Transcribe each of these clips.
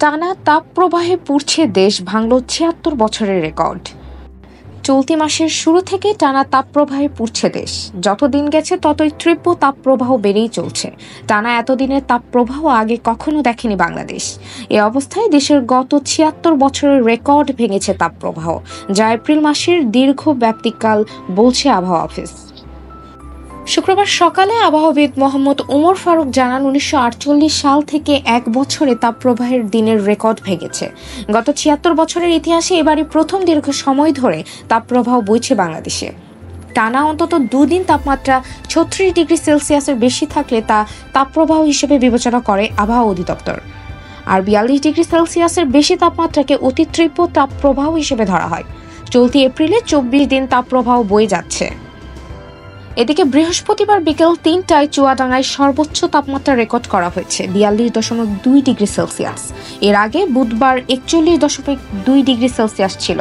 টানা তাপপ্রবাহে পুড়ছে দেশ, ভাঙল ৭৬ বছরের রেকর্ড। চলতি মাসের শুরু থেকে টানা তাপপ্রবাহে পুড়ছে দেশ। যত দিন গেছে ততই তীব্র তাপপ্রবাহ বেড়েই চলছে। টানা এতদিনের তাপপ্রবাহ আগে কখনো দেখেনি বাংলাদেশ। এ অবস্থায় দেশের গত ৭৬ বছরের রেকর্ড ভেঙেছে তাপপ্রবাহ, যা এপ্রিল মাসের দীর্ঘ ব্যাপ্তিকাল বলছে আবহাওয়া অফিস। শুক্রবার সকালে আবহাওয়াবিদ মোহাম্মদ ওমর ফারুক জানান, ১৯৪৮ সাল থেকে এক বছরে তাপপ্রবাহের দিনের রেকর্ড ভেঙেছে। গত ৭৬ বছরের ইতিহাসে এবারই প্রথম দীর্ঘ সময় ধরে তাপপ্রবাহ বইছে বাংলাদেশে। টানা অন্তত দুদিন তাপমাত্রা ৩৬ ডিগ্রি সেলসিয়াসের বেশি থাকলে তা তাপপ্রবাহ হিসেবে বিবেচনা করে আবহাওয়া অধিদপ্তর। আর ৪২ ডিগ্রি সেলসিয়াসের বেশি তাপমাত্রাকে অতি তীব্র তাপপ্রবাহ হিসেবে ধরা হয়। চলতি এপ্রিলে ২৪ দিন তাপপ্রবাহ বয়ে যাচ্ছে। এদিকে বৃহস্পতিবার বিকেল ৩টায় চুয়াডাঙ্গায় সর্বোচ্চ তাপমাত্রা রেকর্ড করা হয়েছে ৪২.২ ডিগ্রি সেলসিয়াস। এর আগে বুধবার ৪১.২ ডিগ্রি সেলসিয়াস ছিল।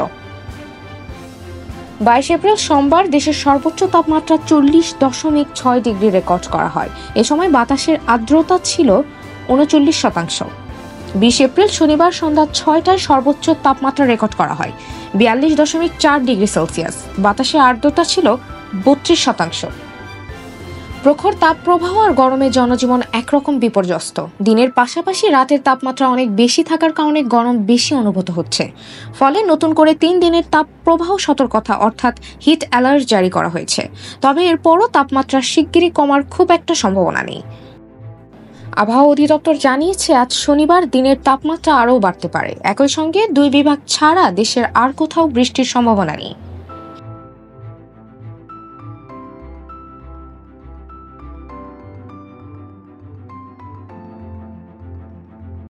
২২ এপ্রিল সোমবার দেশের সর্বোচ্চ তাপমাত্রা ৪০.৬ ডিগ্রি রেকর্ড করা হয়। এ সময় বাতাসের আর্দ্রতা ছিল ৩৯%। ২০ এপ্রিল শনিবার সন্ধ্যা ৬টায় সর্বোচ্চ তাপমাত্রা রেকর্ড করা হয় ৪২.৪ ডিগ্রি সেলসিয়াস। বাতাসের আর্দ্রতা ছিল ৩২%। প্রখর তাপপ্রবাহ আর গরমে জনজীবন একরকম বিপর্যস্ত। দিনের পাশাপাশি রাতের তাপমাত্রা অনেক বেশি থাকার কারণে গরম বেশি অনুভূত হচ্ছে। ফলে নতুন করে ৩ দিনের তাপপ্রবাহ সতর্কতা অর্থাৎ হিট অ্যালার্ট জারি করা হয়েছে। তবে এরপরও তাপমাত্রা শিগগিরই কমার খুব একটা সম্ভাবনা নেই। আবহাওয়া অধিদপ্তর জানিয়েছে, আজ শনিবার দিনের তাপমাত্রা আরও বাড়তে পারে। একই সঙ্গে ২ বিভাগ ছাড়া দেশের আর কোথাও বৃষ্টির সম্ভাবনা নেই।